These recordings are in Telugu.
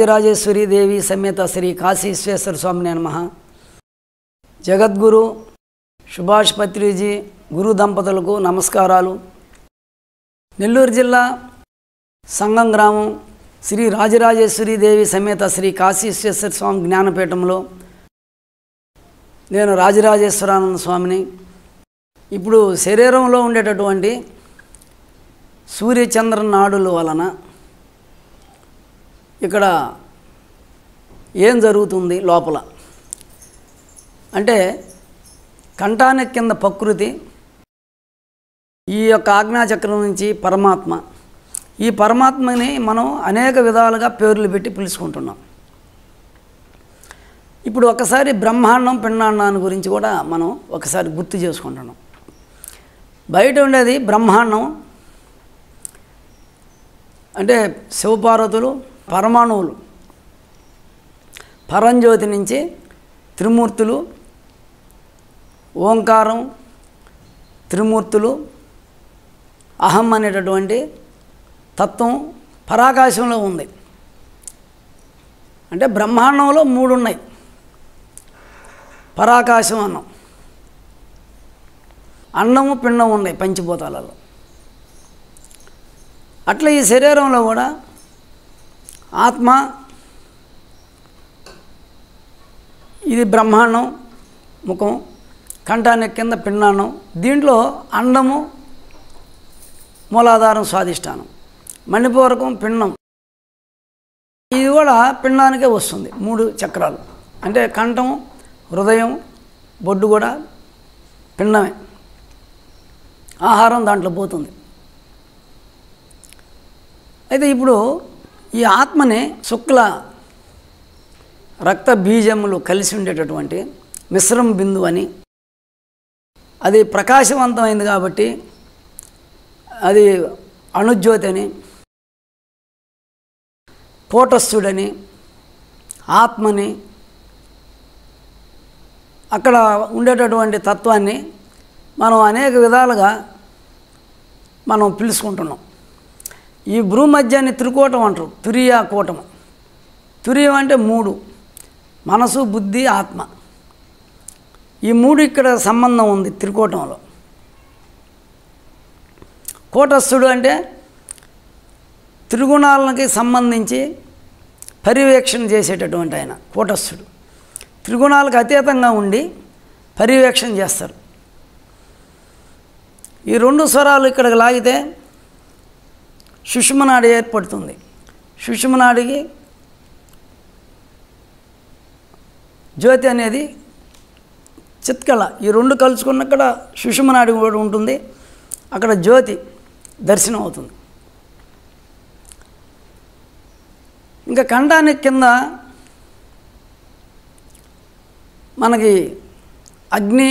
రాజరాజేశ్వరి దేవి సమేత శ్రీ కాశీ విశ్వేశ్వర స్వామినే నమః. జగద్గురు సుభాష్ పత్రిజీ గురు దంపతులకు నమస్కారాలు. నెల్లూరు జిల్లా సంగం గ్రామం శ్రీ రాజరాజేశ్వరి దేవి సమేత శ్రీ కాశీ విశ్వేశ్వర స్వామి జ్ఞానపీఠంలో నేను రాజరాజేశ్వరానంద స్వామిని. ఇప్పుడు శరీరంలో ఉండేటటువంటి సూర్యచంద్ర నాడుల వలన ఇక్కడ ఏం జరుగుతుంది లోపల అంటే కంఠానికి కింద ప్రకృతి, ఈ యొక్క ఆజ్ఞాచక్రం నుంచి పరమాత్మ. ఈ పరమాత్మని మనం అనేక విధాలుగా పేర్లు పెట్టి పిలుచుకుంటున్నాం. ఇప్పుడు ఒకసారి బ్రహ్మాండం పిండాండాన్ని గురించి కూడా మనం ఒకసారి గుర్తు చేసుకుంటున్నాం. బయట ఉండేది బ్రహ్మాండం అంటే శివపార్వతులు పరమాణువులు, పరంజ్యోతి నుంచి త్రిమూర్తులు, ఓంకారం, త్రిమూర్తులు, అహం అనేటటువంటి తత్వం పరాకాశంలో ఉంది. అంటే బ్రహ్మాండంలో మూడు ఉన్నాయి. పరాకాశం అన్నం, అన్నము పిండం ఉన్నాయి పంచభూతాలలో. అట్లా ఈ శరీరంలో కూడా ఆత్మ, ఇది బ్రహ్మాండం ముఖం, కంఠానికి కింద పిండాండం, దీంట్లో అండము మూలాధారం స్వాధిష్టానం, మణిపూరకం పిండం. ఇది కూడా పిండానికే వస్తుంది. మూడు చక్రాలు అంటే కంఠం, హృదయం, బొడ్డు కూడా పిండమే. ఆహారం దాంట్లో పోతుంది. అయితే ఇప్పుడు ఈ ఆత్మని శుక్ల రక్త బీజములు కలిసి ఉండేటటువంటి మిశ్రమ బిందువు అని, అది ప్రకాశవంతమైంది కాబట్టి అది అణుజ్యోతి అని, కూటస్థుడని, ఆత్మని, అక్కడ ఉండేటటువంటి తత్వాన్ని మనం అనేక విధాలుగా మనం పిలుచుకుంటున్నాం. ఈ భూమధ్యాన్ని త్రికూటం అంటారు, తురియా కూటం. తురియం అంటే మూడు: మనసు, బుద్ధి, ఆత్మ. ఈ మూడు ఇక్కడ సంబంధం ఉంది త్రికూటంలో. కూటస్థుడు అంటే త్రిగుణాలకి సంబంధించి పర్యవేక్షణ చేసేటటువంటి ఆయన కూటస్థుడు. త్రిగుణాలకు అతీతంగా ఉండి పర్యవేక్షణ చేస్తారు. ఈ రెండు స్వరాలు ఇక్కడికి లాగితే సుషుమ్నాడి ఏర్పడుతుంది. సుషుమ్నాడికి జ్యోతి అనేది చిత్కళ, ఈ రెండు కలుసుకున్న అక్కడ సుషుమ్నాడి కూడా ఉంటుంది. అక్కడ జ్యోతి దర్శనం అవుతుంది. ఇంకా కంఠానికి కింద మనకి అగ్ని,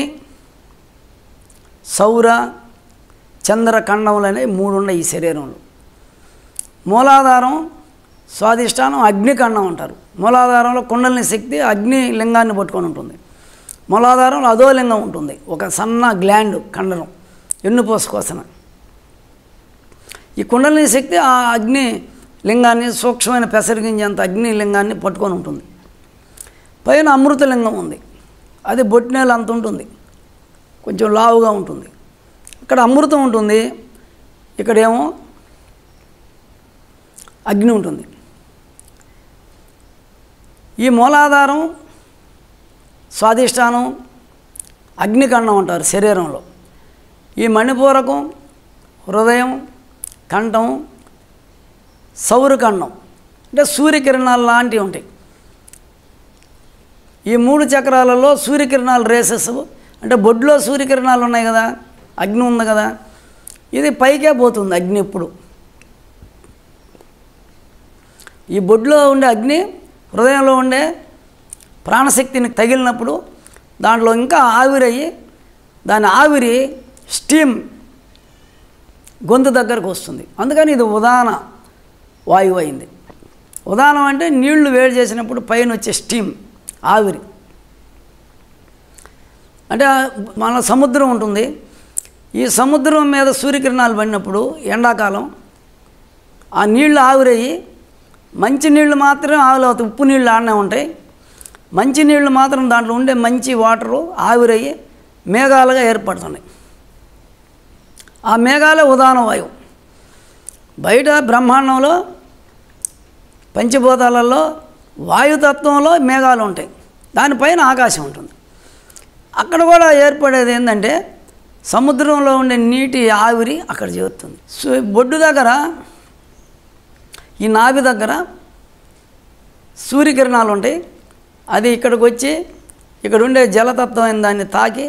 సౌర, చంద్ర ఖండములు అనేవి మూడు ఉన్నాయి ఈ శరీరంలో. మూలాధారం స్వాధిష్టానం అగ్నిఖండం అంటారు. మూలాధారంలో కుండలిని శక్తి అగ్ని లింగాన్ని పట్టుకొని ఉంటుంది. మూలాధారంలో అధోలింగం ఉంటుంది, ఒక సన్న గ్లాండ్ కండరం, ఎన్నుపోస కోసన. ఈ కుండలిని శక్తి ఆ అగ్ని లింగాన్ని, సూక్ష్మమైన పెసరిగించేంత అగ్ని లింగాన్ని పట్టుకొని ఉంటుంది. పైన అమృతలింగం ఉంది, అది బొట్టినేలు అంత ఉంటుంది, కొంచెం లావుగా ఉంటుంది. ఇక్కడ అమృతం ఉంటుంది, ఇక్కడేమో అగ్ని ఉంటుంది. ఈ మూలాధారం స్వాధిష్టానం అగ్నిఖండం అంటారు శరీరంలో. ఈ మణిపూరకం, హృదయం, కంఠం, సౌరఖండం అంటే సూర్యకిరణాలు లాంటివి ఉంటాయి. ఈ మూడు చక్రాలలో సూర్యకిరణాలు రేసెస్ అంటే బొడ్లో సూర్యకిరణాలు ఉన్నాయి కదా, అగ్ని ఉంది కదా, ఇది పైకే పోతుంది అగ్ని. ఎప్పుడు ఈ బొడ్లో ఉండే అగ్ని హృదయంలో ఉండే ప్రాణశక్తిని తగిలినప్పుడు దాంట్లో ఇంకా ఆవిరయ్యి దాని ఆవిరి స్టీమ్ గొంతు దగ్గరకు వస్తుంది. అందుకని ఇది ఉదాన వాయువు అయింది. ఉదానం అంటే నీళ్లు వేడి చేసినప్పుడు పైన వచ్చే స్టీమ్, ఆవిరి. అంటే మన సముద్రం ఉంటుంది, ఈ సముద్రం మీద సూర్యకిరణాలు పడినప్పుడు ఎండాకాలం ఆ నీళ్లు ఆవిరయ్యి మంచినీళ్ళు మాత్రం ఆవిరి అవుతాయి, ఉప్పు నీళ్ళు ఆడనే ఉంటాయి. మంచినీళ్ళు మాత్రం దాంట్లో ఉండే మంచి వాటరు ఆవిరయ్యి మేఘాలుగా ఏర్పడుతున్నాయి. ఆ మేఘాలే ఉదాహరణ వాయువు. బయట బ్రహ్మాండంలో పంచభూతాలలో వాయుతత్వంలో మేఘాలు ఉంటాయి, దానిపైన ఆకాశం ఉంటుంది. అక్కడ కూడా ఏర్పడేది ఏంటంటే సముద్రంలో ఉండే నీటి ఆవిరి అక్కడ చేరుతుంది. బొడ్డు దగ్గర, ఈ నాభి దగ్గర సూర్యకిరణాలు ఉంటాయి. అది ఇక్కడికి వచ్చి ఇక్కడ ఉండే జలతత్వమైన దాన్ని తాకి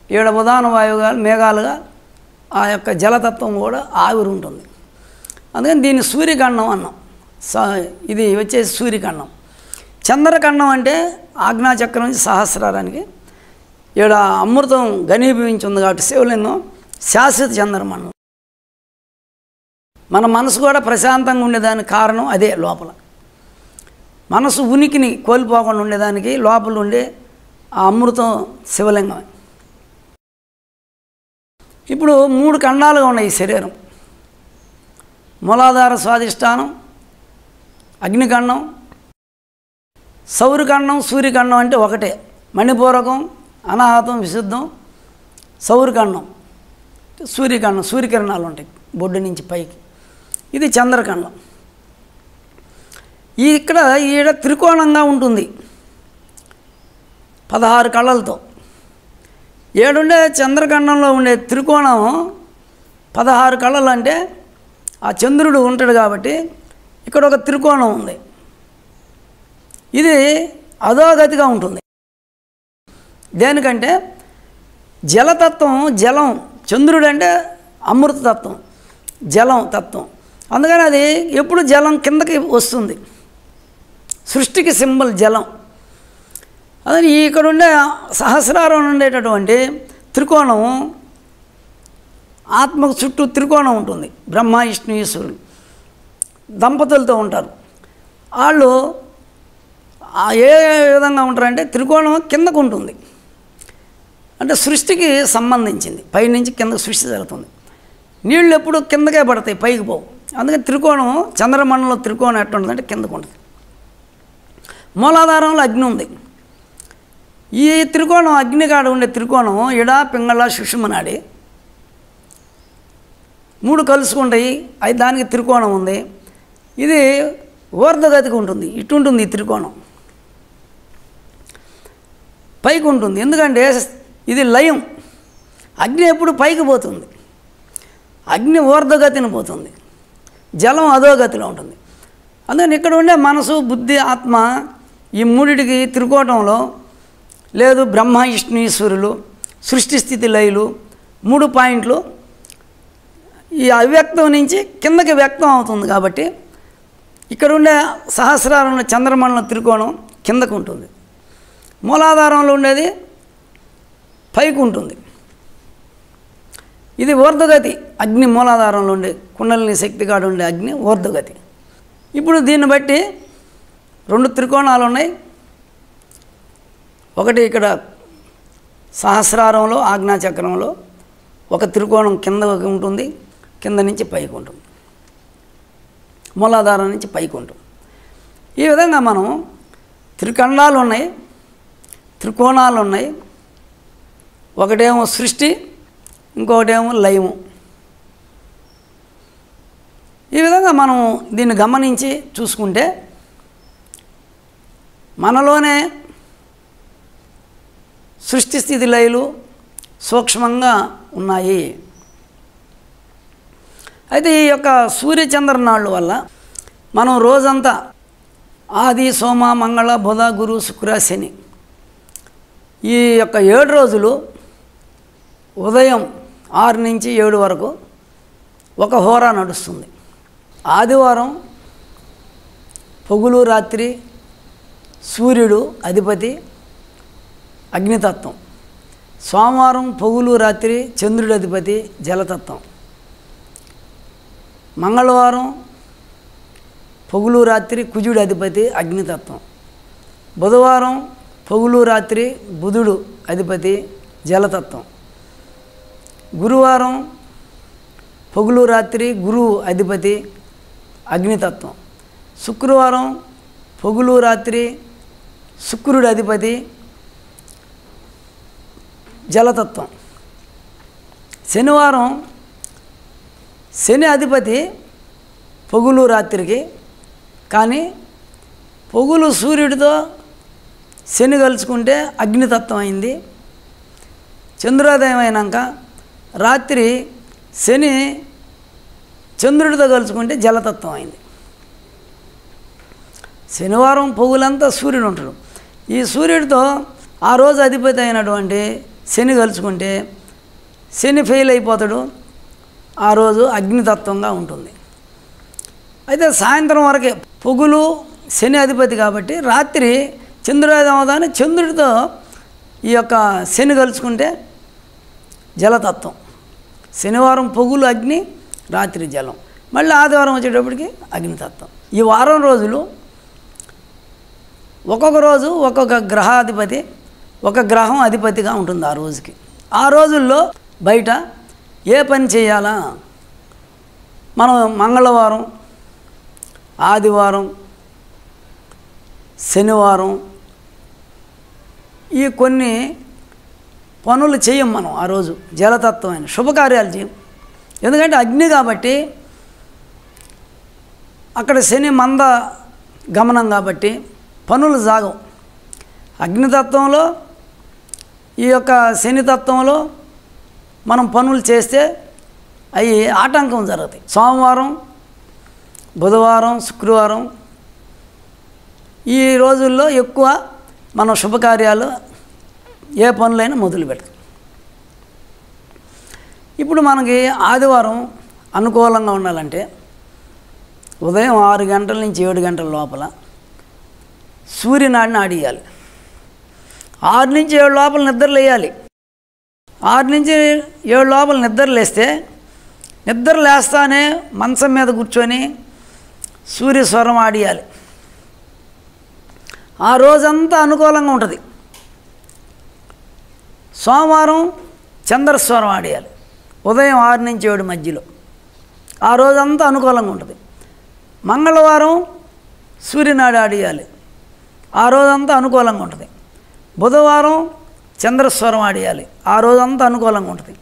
ఈడ ఉదాహరణ వాయువుగా మేఘాలుగా ఆ యొక్క జలతత్వం కూడా ఆవిరి ఉంటుంది. అందుకని దీన్ని సూర్యఖండం అన్నాం. ఇది వచ్చేసి సూర్యఖండం. చంద్రఖండం అంటే ఆజ్ఞాచక్రం నుంచి సహస్రారానికి ఈడ అమృతం ఘనీభవించి ఉంది కాబట్టి శివలింగం శాశ్వత చంద్రమండలం. మన మనసు కూడా ప్రశాంతంగా ఉండేదానికి కారణం అదే. లోపల మనసు ఉనికిని కోల్పోకుండా ఉండేదానికి లోపల ఉండే ఆ అమృతం శివలింగమే. ఇప్పుడు 3 ఖండాలుగా ఉన్నాయి ఈ శరీరం. మూలాధార స్వాధిష్టానం, అగ్నిఖండం, సౌరఖండం, సూర్యఖండం అంటే ఒకటే. మణిపూరకం, అనాహతం, విశుద్ధం, సౌరఖండం, సూర్యఖండం. సూర్యకిరణాలు ఉంటాయి బొడ్డు నుంచి పైకి. ఇది చంద్రఖండం. ఇక్కడ ఈడ త్రికోణంగా ఉంటుంది 16 కళ్ళలతో. ఏడుండే చంద్రఖండంలో ఉండే త్రికోణం 16 కళ్ళలు అంటే ఆ చంద్రుడు ఉంటాడు కాబట్టి ఇక్కడ ఒక త్రికోణం ఉంది. ఇది అధోగతిగా ఉంటుంది. దేనికంటే జలతత్వం, జలం, చంద్రుడు అంటే అమృతతత్వం, జలం తత్వం. అందుకని అది ఎప్పుడు జలం కిందకి వస్తుంది. సృష్టికి సింబల్ జలం. అదే ఇక్కడ ఉండే సహస్రారం ఉండేటటువంటి త్రికోణం, ఆత్మకు చుట్టూ త్రికోణం ఉంటుంది. బ్రహ్మ, విష్ణు, ఈశ్వరుడు దంపతులతో ఉంటారు. వాళ్ళు ఏ విధంగా ఉంటారంటే త్రికోణం కిందకు ఉంటుంది. అంటే సృష్టికి సంబంధించింది. పైనుంచి కిందకు సృష్టి జరుగుతుంది. నీళ్ళు ఎప్పుడు కిందకే పడతాయి, పైకి పోవు. అందుకని త్రికోణం, చంద్రమండలంలో త్రికోణం ఎట్లా ఉంటుందంటే కిందకు ఉంటుంది. మూలాధారంలో అగ్ని ఉంది. ఈ త్రికోణం, అగ్నికాడ ఉండే త్రికోణం ఇడ, పింగళ, సుషుమనాడి 3 కలుసుకుంటాయి. అది దానికి త్రికోణం ఉంది. ఇది ఊర్ధ్వగతికి ఉంటుంది. ఇటు ఉంటుంది ఈ త్రికోణం, పైకి ఉంటుంది. ఎందుకంటే ఇది లయం. అగ్ని ఎప్పుడు పైకి పోతుంది, అగ్ని ఊర్ధ్వగతిని పోతుంది, జలం అధోగతిలో ఉంటుంది. అందుకని ఇక్కడ ఉండే మనసు, బుద్ధి, ఆత్మ ఈ మూడిటికి త్రికోణంలో లేదు. బ్రహ్మ, విష్ణు, ఈశ్వరులు, సృష్టి, స్థితి, లయలు 3 పాయింట్లు ఈ అవ్యక్తం నుంచి కిందకి వ్యక్తం అవుతుంది. కాబట్టి ఇక్కడ ఉండే సహస్రారంలో చంద్రమండలం త్రికోణం కిందకు ఉంటుంది. మూలాధారంలో ఉండేది పైకి ఉంటుంది. ఇది ఊర్ధ్వగతి. అగ్ని మూలాధారంలో ఉండే కుండలిని శక్తి కాడ ఉండే అగ్ని ఊర్ధ్వగతి. ఇప్పుడు దీన్ని బట్టి 2 త్రికోణాలు ఉన్నాయి. ఒకటి ఇక్కడ సహస్రారంలో, ఆజ్ఞాచక్రంలో ఒక త్రికోణం కింద ఉంటుంది, కింద నుంచి పైకి ఉంటుంది, మూలాధారం నుంచి పైకి ఉంటుంది. ఈ విధంగా మనం త్రిఖండాలు ఉన్నాయి, త్రికోణాలు ఉన్నాయి. ఒకటేమో సృష్టి, ఇంకొకటేమో లయము. ఈ విధంగా మనం దీన్ని గమనించి చూసుకుంటే మనలోనే సృష్టి, స్థితి, లయలు సూక్ష్మంగా ఉన్నాయి. అయితే ఈ యొక్క సూర్యచంద్రనాళ్ళు వల్ల మనం రోజంతా ఆది, సోమ, మంగళ, బుధ, గురు, శుక్ర, శని ఈ యొక్క 7 రోజులు ఉదయం 6 నుంచి 7 వరకు ఒక హోరా నడుస్తుంది. ఆదివారం పొగులు, రాత్రి సూర్యుడు అధిపతి అగ్నితత్వం. సోమవారం పొగులు, రాత్రి చంద్రుడి అధిపతి జలతత్వం. మంగళవారం పొగులు, రాత్రి కుజుడి అధిపతి అగ్నితత్వం. బుధవారం పొగులు, రాత్రి బుధుడు అధిపతి జలతత్వం. గురువారం పొగులు, రాత్రి గురువు అధిపతి అగ్నితత్వం. శుక్రవారం పొగులు రాత్రి శుక్రుడి అధిపతి జలతత్వం. శనివారం శని అధిపతి పొగులు రాత్రికి, కానీ పొగులు సూర్యుడితో శని కలుసుకుంటే అగ్నితత్వం అయింది. చంద్రోదయం అయినాక రాత్రి శని చంద్రుడితో కలుసుకుంటే జలతత్వం అయింది. శనివారం పొగులంతా సూర్యుడు ఉంటాడు. ఈ సూర్యుడితో ఆ రోజు అధిపతి అయినటువంటి శని కలుసుకుంటే శని ఫెయిల్ అయిపోతాడు. ఆ రోజు అగ్నితత్వంగా ఉంటుంది. అయితే సాయంత్రం వరకే పొగులు శని అధిపతి కాబట్టి రాత్రి చంద్రోదయం అవగానే చంద్రుడితో ఈ యొక్క శని కలుసుకుంటే జలతత్వం. శనివారం పొగులు అగ్ని, రాత్రి జలం. మళ్ళీ ఆదివారం వచ్చేటప్పటికి అగ్నితత్వం. ఈ వారం రోజులు ఒక్కొక్క రోజు ఒక్కొక్క గ్రహాధిపతి, ఒక గ్రహం అధిపతిగా ఉంటుంది ఆ రోజుకి. ఆ రోజుల్లో బయట ఏ పని చేయాలా, మనం మంగళవారం, ఆదివారం, శనివారం ఈ కొన్ని పనులు చేయం మనం. ఆ రోజు జలతత్వమైన శుభకార్యాలు చేయం. ఎందుకంటే అగ్ని కాబట్టి, అక్కడ శని మంద గమనం కాబట్టి పనులు సాగవు. అగ్నితత్వంలో ఈ యొక్క శనితత్వంలో మనం పనులు చేస్తే అవి ఆటంకం జరుగుతాయి. సోమవారం, బుధవారం, శుక్రవారం ఈ రోజుల్లో ఎక్కువ మనం శుభకార్యాలు ఏ పనులైనా మొదలు పెడతాం. ఇప్పుడు మనకి ఆదివారం అనుకూలంగా ఉండాలంటే ఉదయం 6 గంటల నుంచి 7 గంటల లోపల సూర్యనాడిని ఆడియాలి. 6 నుంచి 7 లోపల నిద్రలు వేయాలి. 6 నుంచి 7 లోపల నిద్రలు వేస్తే నిద్ర లేస్తానే మంచం మీద కూర్చొని సూర్యస్వరం ఆడియాలి. ఆ రోజంతా అనుకూలంగా ఉంటుంది. సోమవారం చంద్రస్వరం ఆడియాలి ఉదయం 6 నుంచి 7 మధ్యలో. ఆ రోజంతా అనుకూలంగా ఉంటుంది. మంగళవారం సూర్యనాడి ఆడియాలి. ఆ రోజంతా అనుకూలంగా ఉంటుంది. బుధవారం చంద్రస్వరం ఆడియాలి. ఆ రోజంతా అనుకూలంగా ఉంటుంది.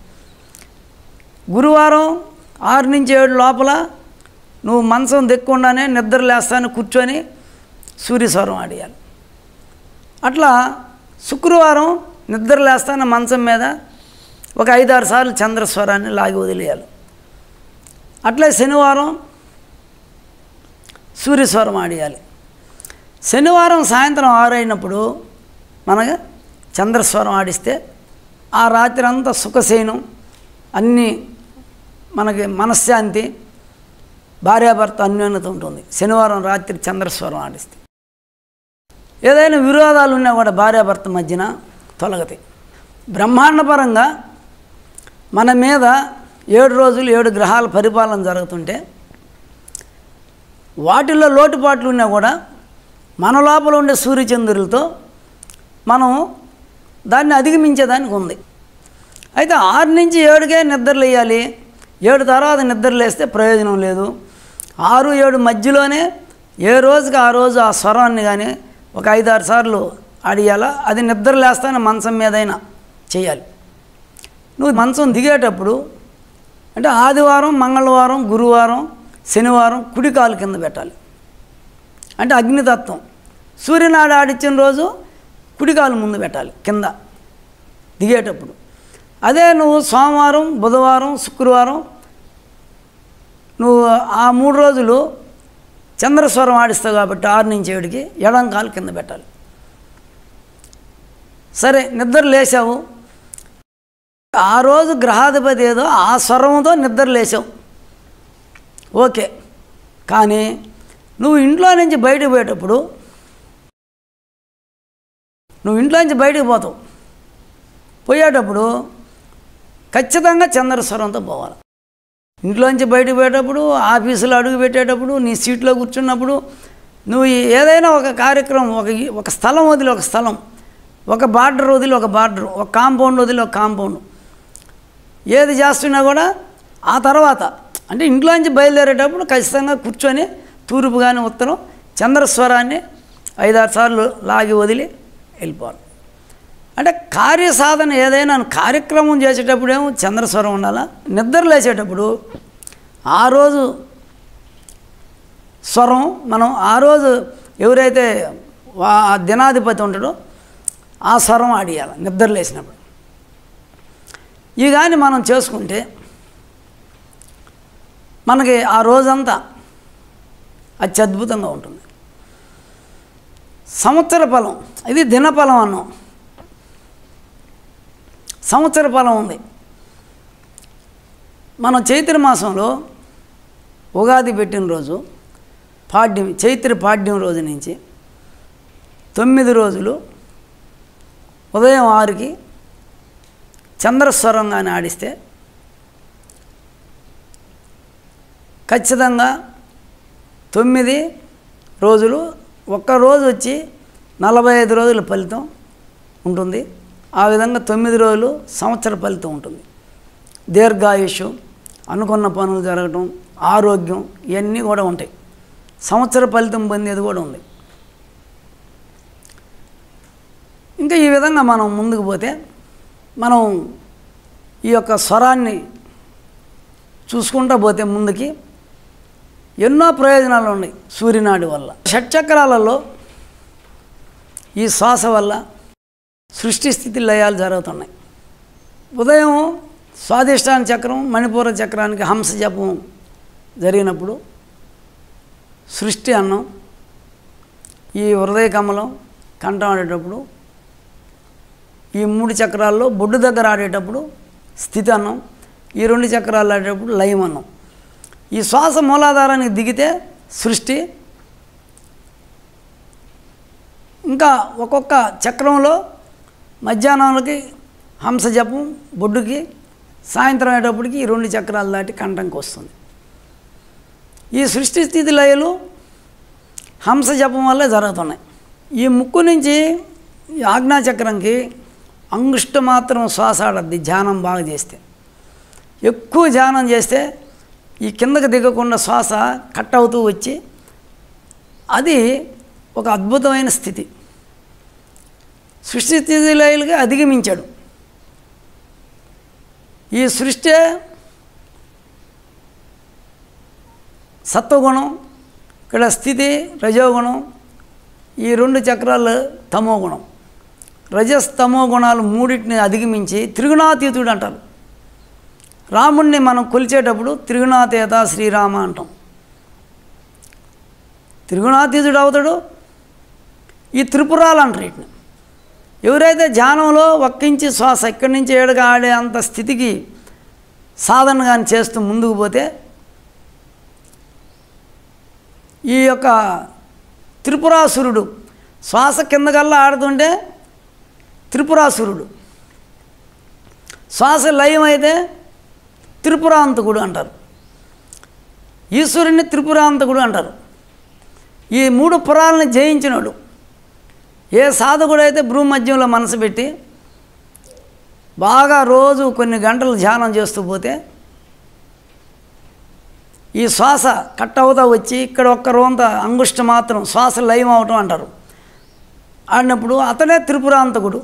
గురువారం 6 నుంచి 7 లోపల నువ్వు మంచం దిక్కుండానే నిద్ర లేస్తాను కూర్చొని సూర్యస్వరం ఆడియాలి. అట్లా శుక్రవారం నిద్ర లేస్తాను మంచం మీద ఒక 5-6 సార్లు చంద్రస్వరాన్ని లాగి వదిలేయాలి. అట్లే శనివారం సూర్యస్వరం ఆడియాలి. శనివారం సాయంత్రం 6 అయినప్పుడు మనకు చంద్రస్వరం ఆడిస్తే ఆ రాత్రి అంతా సుఖశయనం, అన్నీ మనకి మనశ్శాంతి, భార్యాభర్త అన్యోన్యత ఉంటుంది. శనివారం రాత్రి చంద్రస్వరం ఆడిస్తే ఏదైనా విరోధాలు ఉన్నా కూడా భార్యాభర్త మధ్యన తొలగతాయి. బ్రహ్మాండపరంగా మన మీద 7 రోజులు 7 గ్రహాల పరిపాలన జరుగుతుంటే వాటిల్లో లోటుపాట్లు ఉన్నా కూడా మన లోపల ఉండే సూర్యచంద్రులతో మనం దాన్ని అధిగమించేదానికి ఉంది. అయితే 6 నుంచి 7కే నిద్రలు వేయాలి. 7 తర్వాత నిద్రలు వేస్తే ప్రయోజనం లేదు. 6, 7 మధ్యలోనే ఏ రోజుకి ఆ రోజు ఆ స్వరాన్ని కానీ ఒక 5-6 సార్లు ఆడియాలా. అది నిద్ర లేస్తానే మంచం మీదైనా చేయాలి. నువ్వు మంచం దిగేటప్పుడు అంటే ఆదివారం, మంగళవారం, గురువారం, శనివారం కుడి కాలు కింద పెట్టాలి. అంటే అగ్నితత్వం. సూర్యనాడు ఆడిచ్చిన రోజు కుడి కాలు ముందు పెట్టాలి కింద దిగేటప్పుడు. అదే నువ్వు సోమవారం, బుధవారం, శుక్రవారం నువ్వు ఆ 3 రోజులు చంద్రస్వరం ఆడిస్తావు కాబట్టి 6 నుంచి 7కి ఎడం కాలు కింద పెట్టాలి. సరే నిద్ర లేచావు, ఆ రోజు గ్రహాధిపతి ఏదో ఆ స్వరంతో నిద్ర లేచావు, ఓకే. కానీ నువ్వు ఇంట్లో నుంచి బయటకు పోయేటప్పుడు పోయేటప్పుడు ఖచ్చితంగా చంద్రస్వరంతో పోవాలి. ఇంట్లోంచి బయటకు పోయేటప్పుడు, ఆఫీసులో అడుగు పెట్టేటప్పుడు, నీ సీట్లో కూర్చున్నప్పుడు, నువ్వు ఏదైనా ఒక కార్యక్రమం, ఒక స్థలం వదిలి ఒక స్థలం, ఒక బార్డర్ వదిలి ఒక బార్డర్, ఒక కాంపౌండ్ వదిలి ఒక కాంపౌండ్, ఏది చేస్తున్నా కూడా ఆ తర్వాత అంటే ఇంట్లోంచి బయలుదేరేటప్పుడు ఖచ్చితంగా కూర్చొని తూర్పు కానీ ఉత్తరం చంద్రస్వరాన్ని 5-6 సార్లు లాగి వదిలి వెళ్ళిపోవాలి. అంటే కార్యసాధన ఏదైనా కార్యక్రమం చేసేటప్పుడు ఏమో చంద్రస్వరం ఉండాలా, నిద్ర లేచేటప్పుడు ఆ రోజు స్వరం మనం ఆ రోజు ఎవరైతే దినాధిపతి ఉంటాడో ఆ స్వరం ఆడియాలి నిద్ర లేచినప్పుడు. ఇవి కానీ మనం చేసుకుంటే మనకి ఆ రోజంతా అత్యద్భుతంగా ఉంటుంది. సంవత్సర ఫలం, ఇది దినఫలం అన్నాం. సంవత్సర ఫలం ఉంది. మనం చైత్ర మాసంలో ఉగాది పెట్టిన రోజు పాడ్యం, చైత్ర పాడ్యం రోజు నుంచి 9 రోజులు ఉదయం 6కి చంద్రస్వరంగానే ఆడిస్తే ఖచ్చితంగా 9 రోజులు, ఒక్కరోజు వచ్చి 45 రోజుల ఫలితం ఉంటుంది. ఆ విధంగా 9 రోజులు సంవత్సర ఫలితం ఉంటుంది. దీర్ఘాయుష్, అనుకున్న పనులు జరగటం, ఆరోగ్యం ఇవన్నీ కూడా ఉంటాయి. సంవత్సర ఫలితం పొందేది కూడా ఉంది. ఇంకా ఈ విధంగా మనం ముందుకు పోతే మనం ఈ యొక్క స్వరాన్ని చూసుకుంటూ పోతే ముందుకి ఎన్నో ప్రయోజనాలు ఉన్నాయి సూర్యనాడి వల్ల. షట్చక్రాలలో ఈ శ్వాస వల్ల సృష్టి స్థితి లయాలు జరుగుతున్నాయి. ఉదయం స్వాదిష్టాన చక్రం, మణిపూర చక్రానికి హంస జపం జరిగినప్పుడు సృష్టి అన్నం, ఈ హృదయ కమలం కంఠం ఆడేటప్పుడు, ఈ 3 చక్రాల్లో బొడ్డు దగ్గర ఆడేటప్పుడు స్థితి అన్నం, ఈ 2 చక్రాలు ఆడేటప్పుడు లయం అన్నం. ఈ శ్వాస మూలాధారానికి దిగితే సృష్టి. ఇంకా ఒక్కొక్క చక్రంలో మధ్యాహ్నానికి హంస జపం బొడ్డుకి, సాయంత్రం అయ్యేటప్పటికి ఈ 2 చక్రాలు దాటి కంఠంకి వస్తుంది. ఈ సృష్టి స్థితి లయలు హంస జపం వల్లే జరుగుతున్నాయి. ఈ ముక్కు నుంచి ఈ ఆజ్ఞాచక్రంకి అంగుష్ట మాత్రం శ్వాస ఆడద్ది ధ్యానం బాగా చేస్తే. ఎక్కువ ధ్యానం చేస్తే ఈ కిందకి దిగకుండా శ్వాస కట్ అవుతూ వచ్చి అది ఒక అద్భుతమైన స్థితి. సృష్టి స్థితి లయలుగా అధిగమించాడు. ఈ సృష్టి సత్వగుణం, ఇక్కడ స్థితి రజోగుణం, ఈ 2 చక్రాలు తమోగుణం. రజస్ తమో గుణాలు మూడింటిని అధిగమించి త్రిగుణాతీతుడు అంటారు. రాముణ్ణి మనం కొలిచేటప్పుడు త్రిగుణాతీత శ్రీరామ అంటాం. త్రిగుణాతీతుడు అవుతాడు. ఈ త్రిపురాలు అంటారు వీటిని. ఎవరైతే ధ్యానంలో ఒక్కించి శ్వాస ఇక్కడి నుంచి ఏడుగా ఆడే అంత స్థితికి సాధన కానీ చేస్తూ ముందుకు పోతే ఈ యొక్క త్రిపురాసురుడు శ్వాస కిందకల్లా ఆడుతుంటే త్రిపురాసురుడు, శ్వాస లయం అయితే త్రిపురాంతకుడు అంటారు. ఈశ్వరుని త్రిపురాంతకుడు అంటారు. ఈ 3 పురాలను జయించినాడు. ఏ సాధకుడైతే భ్రూమధ్యంలో మనసు పెట్టి బాగా రోజు కొన్ని గంటలు ధ్యానం చేస్తూ పోతే ఈ శ్వాస కట్ అవుతా వచ్చి ఇక్కడ ఒక్క రోంత అంగుష్ట మాత్రం శ్వాస లయం అవటం అంటారు. ఆడినప్పుడు అతడే త్రిపురాంతకుడు.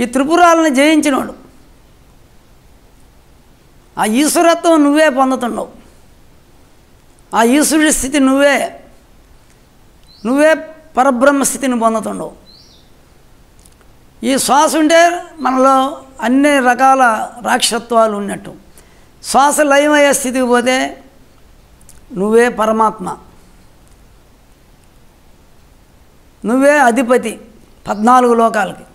ఈ త్రిపురాలను జయించినాడు. ఆ ఈశ్వరత్వం నువ్వే పొందుతున్నావు. ఆ ఈశ్వరుడి స్థితి నువ్వే పరబ్రహ్మ స్థితిని పొందుతున్నావు. ఈ శ్వాస ఉంటే మనలో అన్ని రకాల రాక్షసత్వాలు ఉన్నట్టు. శ్వాస లయమయ్యే స్థితికి పోతే నువ్వే పరమాత్మ, నువ్వే అధిపతి 14 లోకాలకి.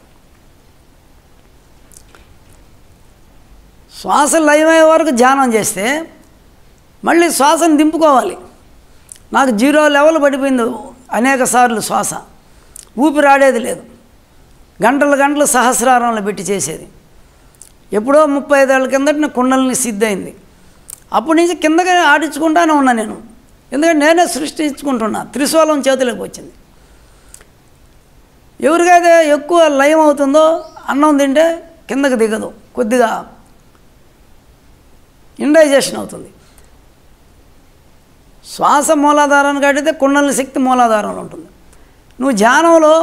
శ్వాస లయమయ్యే వరకు ధ్యానం చేస్తే మళ్ళీ శ్వాసను దింపుకోవాలి. నాకు 0 లెవెల్ పడిపోయింది అనేక సార్లు. శ్వాస ఊపిరాడేది లేదు. గంటలు సహస్రారంలో పెట్టి చేసేది. ఎప్పుడో 35 ఏళ్ళ కిందట కుండలిని సిద్ధైంది. అప్పటి నుంచి కిందకి ఆడించుకుంటానే ఉన్నా నేను. ఎందుకంటే నేనే సృష్టించుకుంటున్నా. త్రిశూలం చేతిలోకి వచ్చింది. ఎవరికైతే ఎక్కువ లయం అవుతుందో అన్నం తింటే కిందకి దిగదు, కొద్దిగా ఇండైజెషన్ అవుతుంది. శ్వాస మూలాధారానికి అడిగితే కుండలిని శక్తి మూలాధారంలో ఉంటుంది. నువ్వు ధ్యానంలో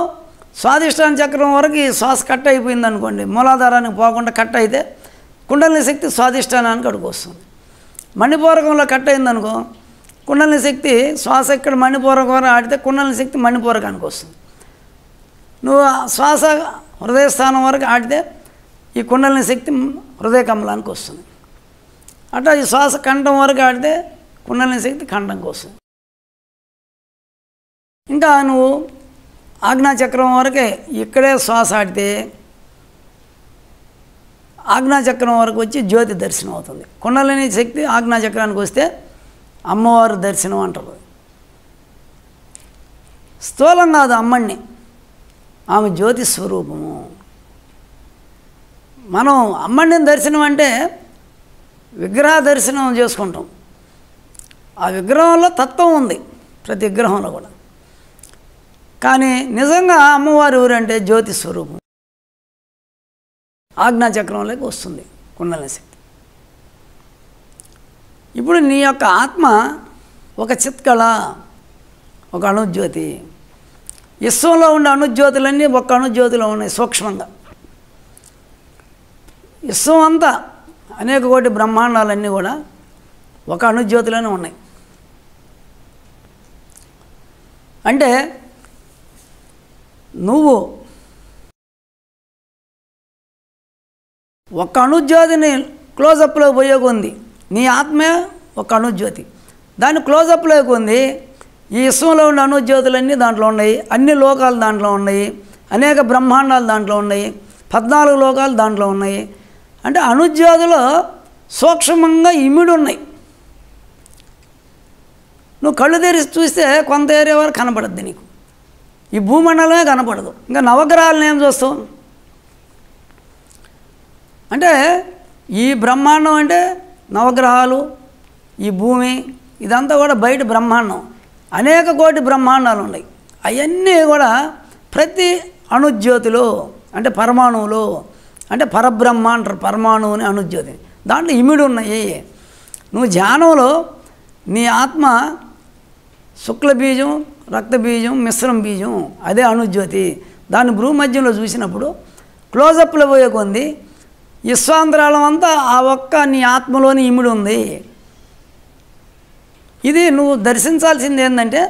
స్వాదిష్టాన చక్రం వరకు ఈ శ్వాస కట్ అయిపోయింది అనుకోండి, మూలాధారానికి పోకుండా కట్ అయితే కుండలిని శక్తి స్వాదిష్టానానికి అడుగు వస్తుంది. మణిపూరకంలో కట్ అయిందనుకో, కుండలిని శక్తి శ్వాస ఇక్కడ మణిపూరకం వరకు ఆడితే కుండలిని శక్తి మణిపూరకానికి వస్తుంది. నువ్వు శ్వాస హృదయ స్థానం వరకు ఆడితే ఈ కుండలిని శక్తి హృదయ కమలానికి వస్తుంది. అట్లా ఈ శ్వాస కంఠం వరకు ఆడితే కుండలిని శక్తి కంఠంకి వస్తుంది. ఇంకా నువ్వు ఆజ్ఞాచక్రం వరకే ఇక్కడే శ్వాస ఆడితే ఆజ్ఞాచక్రం వరకు వచ్చి జ్యోతి దర్శనం అవుతుంది. కుండలిని శక్తి ఆజ్ఞాచక్రానికి వస్తే అమ్మవారు దర్శనం అంటారు. స్థూలం కాదు అమ్మని, ఆమె జ్యోతి స్వరూపము. మనం అమ్మని దర్శనం అంటే విగ్రహ దర్శనం చేసుకుంటాం. ఆ విగ్రహంలో తత్వం ఉంది ప్రతి విగ్రహంలో కూడా. కానీ నిజంగా అమ్మవారు ఎవరంటే జ్యోతి స్వరూపం. ఆజ్ఞాచక్రంలోకి వస్తుంది కుండలిని శక్తి. ఇప్పుడు నీ యొక్క ఆత్మ ఒక చిత్కళ, ఒక అణుజ్యోతి. విశ్వంలో ఉండే అణుజ్యోతులన్నీ ఒక అణుజ్యోతిలో ఉన్నాయి సూక్ష్మంగా. విశ్వం అంతా అనేక కోటి బ్రహ్మాండాలన్నీ కూడా ఒక అణుజ్యోతిలోనే ఉన్నాయి. అంటే నువ్వు ఒక అణుజ్యోతిని క్లోజప్లోకి పోయేకు ఉంది. నీ ఆత్మే ఒక అణుజ్యోతి, దాన్ని క్లోజప్లోకి ఉంది. ఈ విశ్వంలో ఉండే అణుజ్యోతులన్నీ దాంట్లో ఉన్నాయి, అన్ని లోకాలు దాంట్లో ఉన్నాయి, అనేక బ్రహ్మాండాలు దాంట్లో ఉన్నాయి, 14 లోకాలు దాంట్లో ఉన్నాయి. అంటే అణుజ్యోతిలో సూక్ష్మంగా ఇమిడి ఉన్నాయి. నువ్వు కళ్ళు తెరిచి చూస్తే కొంత ఏరియా వరకు కనపడద్ది నీకు, ఈ భూమండలమే కనపడదు. ఇంకా నవగ్రహాలను ఏం చూస్తావు అంటే ఈ బ్రహ్మాండం అంటే నవగ్రహాలు, ఈ భూమి, ఇదంతా కూడా బయట బ్రహ్మాండం. అనేక కోటి బ్రహ్మాండాలు ఉన్నాయి. అవన్నీ కూడా ప్రతి అణుజ్యోతిలో అంటే పరమాణువులో అంటే పరబ్రహ్మ అంటారు. పరమాణువుని అణుజ్యోతి దాంట్లో ఇమిడి ఉన్నాయి. నువ్వు ధ్యానంలో నీ ఆత్మ శుక్లబీజం, రక్తబీజం, మిశ్రమ బీజం, అదే అణుజ్యోతి. దాన్ని భూమధ్యంలో చూసినప్పుడు క్లోజప్లో పోయే కొంది విశ్వాంతరాళం అంతా ఆ ఒక్క నీ ఆత్మలోని ఇమిడి ఉంది. ఇది నువ్వు దర్శించాల్సింది ఏంటంటే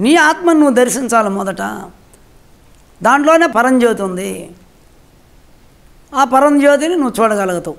నీ ఆత్మను నువ్వు దర్శించాలి మొదట. దాంట్లోనే పరంజ్యోతి ఉంది. ఆ పరంజ్యోతిని నువ్వు చూడగలుగుతావు.